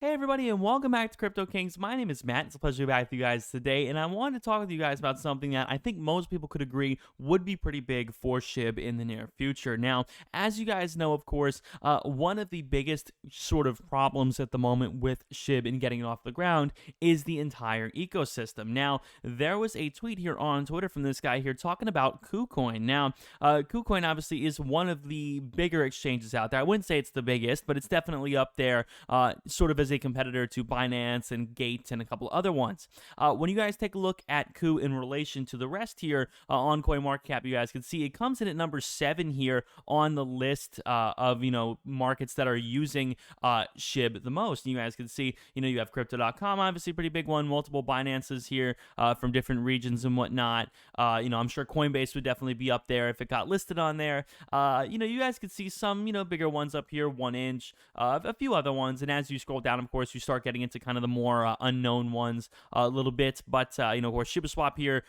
Hey everybody, and welcome back to Crypto Kings. My name is Matt. It's a pleasure to be back with you guys today, and I wanted to talk with you guys about something that I think most people could agree would be pretty big for Shib in the near future. Now, as you guys know, of course, one of the biggest sort of problems at the moment with Shib and getting it off the ground is the entire ecosystem. Now, there was a tweet here on Twitter from this guy here talking about Kucoin. Now, Kucoin obviously is one of the bigger exchanges out there. I wouldn't say it's the biggest, but it's definitely up there, sort of as a competitor to Binance and Gate and a couple other ones. When you guys take a look at Ku in relation to the rest here on CoinMarketCap, you guys can see it comes in at number 7 here on the list of markets that are using Shib the most. And you guys can see you have Crypto.com, obviously pretty big one, multiple Binances here from different regions and whatnot. I'm sure Coinbase would definitely be up there if it got listed on there. You guys could see some bigger ones up here, 1inch, a few other ones, and as you scroll down, of course, you start getting into kind of the more unknown ones a little bit. But, of course, ShibaSwap here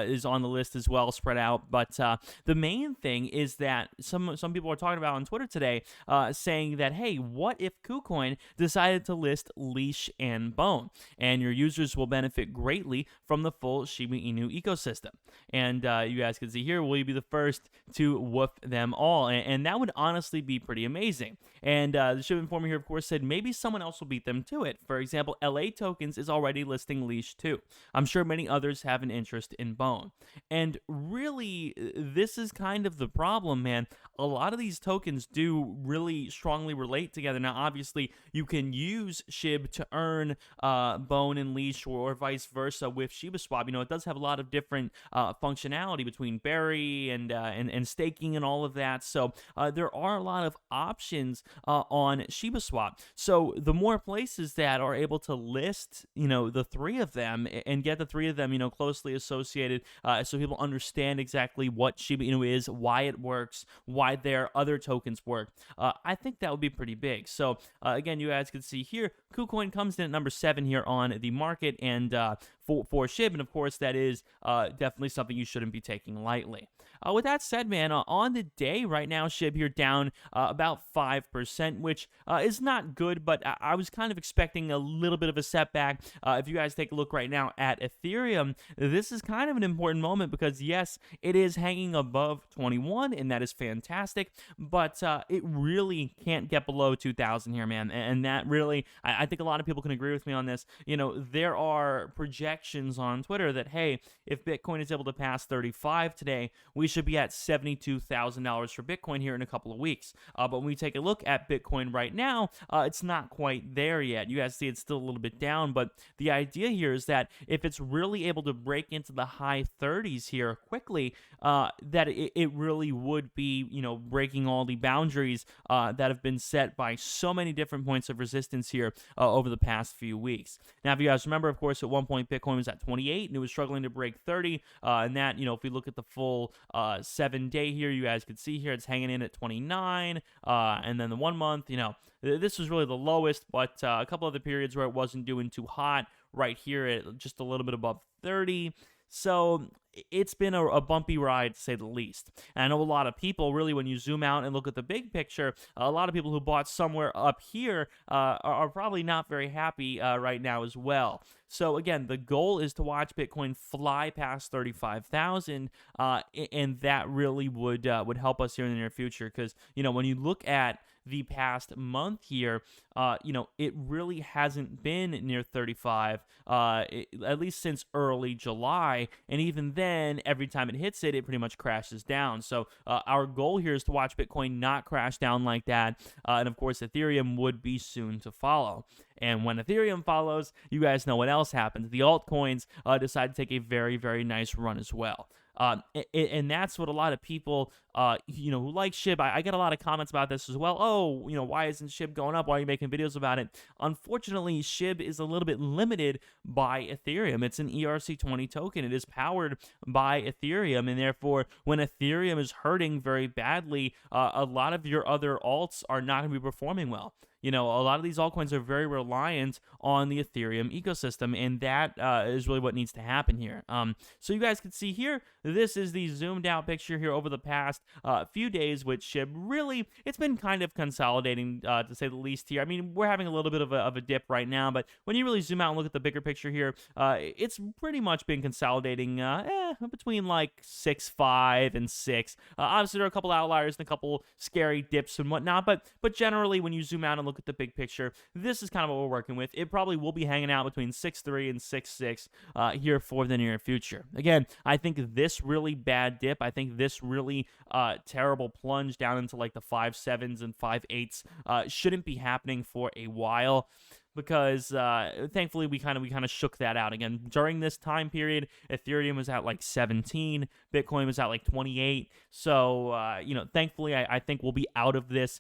is on the list as well, spread out. But the main thing is that some people are talking about on Twitter today saying that, hey, what if KuCoin decided to list Leash and Bone? And your users will benefit greatly from the full Shiba Inu ecosystem. And you guys can see here, will you be the first to woof them all? And that would honestly be pretty amazing. And the Shiba Informer here, of course, said maybe someone else will beat them to it. For example, LA Tokens is already listing Leash too. I'm sure many others have an interest in Bone. And really, this is kind of the problem, man. A lot of these tokens do really strongly relate together. Now, obviously, you can use Shib to earn Bone and Leash or vice versa with ShibaSwap. It does have a lot of different functionality between Berry and staking and all of that. So there are a lot of options on ShibaSwap. So the more places that are able to list, the three of them and get the three of them, closely associated, so people understand exactly what Shiba Inu is, why it works, why their other tokens work. I think that would be pretty big. So again, you guys can see here, KuCoin comes in at number 7 here on the market, and for Shib, and of course that is definitely something you shouldn't be taking lightly. With that said, man, on the day right now, Shib here down about 5%, which is not good, but I was kind of expecting a little bit of a setback. If you guys take a look right now at Ethereum, this is kind of an important moment because, yes, it is hanging above 21, and that is fantastic, but it really can't get below 2,000 here, man, and that really, I think a lot of people can agree with me on this. There are projections on Twitter that, hey, if Bitcoin is able to pass 35 today, we should be at $72,000 for Bitcoin here in a couple of weeks. But when we take a look at Bitcoin right now, it's not quite there yet. You guys see it's still a little bit down, but the idea here is that if it's really able to break into the high 30s here quickly, that it really would be, breaking all the boundaries that have been set by so many different points of resistance here over the past few weeks. Now, if you guys remember, of course, at one point Bitcoin was at 28 and it was struggling to break 30, and that, if we look at the full 7-day here, you guys could see here it's hanging in at 29, and then the 1 month, this was really the lowest, but a couple other periods where it wasn't doing too hot, right here at just a little bit above 30. So it's been a bumpy ride, to say the least. And I know a lot of people, really, when you zoom out and look at the big picture, a lot of people who bought somewhere up here are probably not very happy right now as well. So again, the goal is to watch Bitcoin fly past 35,000, and that really would help us here in the near future. Because when you look at the past month here, it really hasn't been near 35, at least since early July, and even then, every time it hits it, it pretty much crashes down. So our goal here is to watch Bitcoin not crash down like that, and of course, Ethereum would be soon to follow. And when Ethereum follows, you guys know what else happens. The altcoins decide to take a very, very nice run as well. And that's what a lot of people, who like Shib, I get a lot of comments about this as well. Oh, why isn't Shib going up? Why are you making videos about it? Unfortunately, Shib is a little bit limited by Ethereum. It's an ERC-20 token. It is powered by Ethereum, and therefore, when Ethereum is hurting very badly, a lot of your other alts are not going to be performing well. You know, a lot of these altcoins are very reliant on the Ethereum ecosystem, and that is really what needs to happen here. So you guys can see here, this is the zoomed out picture here over the past few days with SHIB. Really, it's been kind of consolidating to say the least here. I mean, we're having a little bit of a dip right now, but when you really zoom out and look at the bigger picture here, it's pretty much been consolidating between like 6.5 and 6. Obviously, there are a couple outliers and a couple scary dips and whatnot, but generally, when you zoom out and look at the big picture, this is kind of what we're working with. It probably will be hanging out between 6.3 and 6.6 here for the near future. Again, I think this really bad dip, I think this really terrible plunge down into like the 5.7s and 5.8s shouldn't be happening for a while, because thankfully we kind of shook that out. Again, during this time period, Ethereum was at like 17, Bitcoin was at like 28. So you know, thankfully I think we'll be out of this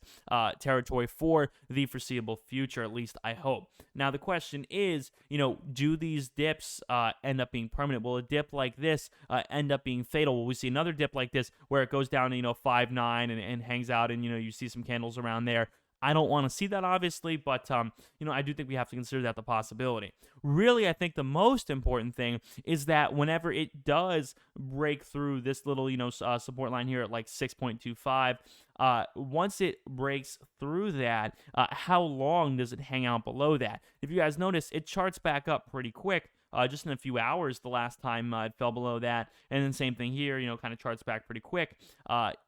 territory for the foreseeable future, at least I hope. Now the question is, you know, do these dips end up being permanent? Will a dip like this end up being fatal? Will we see another dip like this where it goes down to, you know, 5.9 and hangs out, and, you know, you see some candles around there? I don't want to see that, obviously, but, you know, I do think we have to consider that the possibility. Really, I think the most important thing is that whenever it does break through this little, you know, support line here at like 6.25, once it breaks through that, how long does it hang out below that? If you guys notice, it charts back up pretty quick. Just in a few hours the last time it fell below that. And then same thing here, you know, kind of charts back pretty quick,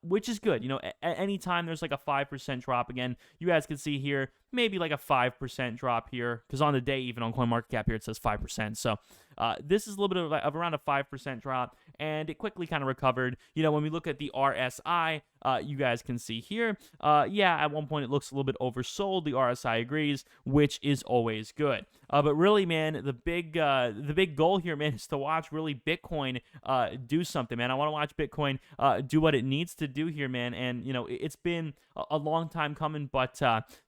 which is good. You know, at any time there's like a 5% drop, again, you guys can see here, maybe like a 5% drop here, because on the day, even on CoinMarketCap here, it says 5%. So this is a little bit of around a 5% drop, and it quickly kind of recovered. You know, when we look at the RSI, you guys can see here, yeah, at one point it looks a little bit oversold. The RSI agrees, which is always good. But really, man, the big goal here, man, is to watch really Bitcoin do something, man. I want to watch Bitcoin do what it needs to do here, man. And, you know, it's been a long time coming, but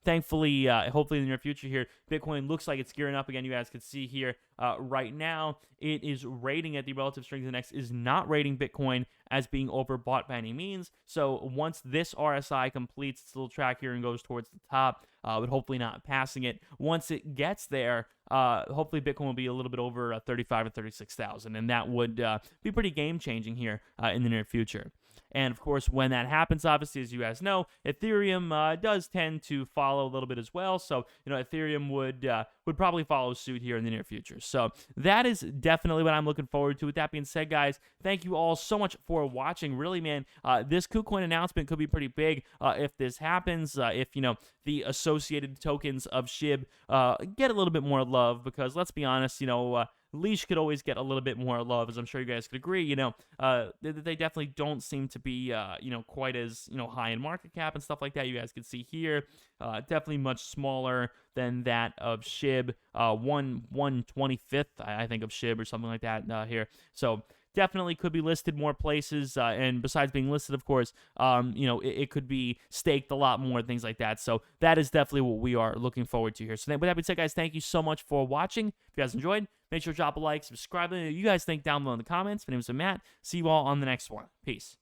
thankfully, hopefully in the near future here, Bitcoin looks like it's gearing up again. You guys can see here right now, it is rating at the relative strength index, is not rating Bitcoin as being overbought by any means. So once this RSI completes its little track here and goes towards the top, but hopefully not passing it, once it gets there, hopefully Bitcoin will be a little bit over 35 or 36,000, and that would be pretty game-changing here in the near future. And of course, when that happens, obviously, as you guys know, Ethereum does tend to follow a little bit as well. So, you know, Ethereum would probably follow suit here in the near future. So that is definitely what I'm looking forward to. With that being said, guys, thank you all so much for watching. Really, man, this Kucoin announcement could be pretty big if this happens. If, you know, the associated tokens of SHIB get a little bit more love, because let's be honest, you know, Leash could always get a little bit more love, as I'm sure you guys could agree. You know, they definitely don't seem to be, you know, quite as, you know, high in market cap and stuff like that. You guys can see here, definitely much smaller than that of SHIB, 1/25th, I think, of SHIB or something like that here. So definitely could be listed more places, and besides being listed, of course, you know, it could be staked a lot more, things like that. So that is definitely what we are looking forward to here. So with that being said, guys, thank you so much for watching. If you guys enjoyed, make sure to drop a like, subscribe. Let me know what you guys think down below in the comments. My name is Matt. See you all on the next one. Peace.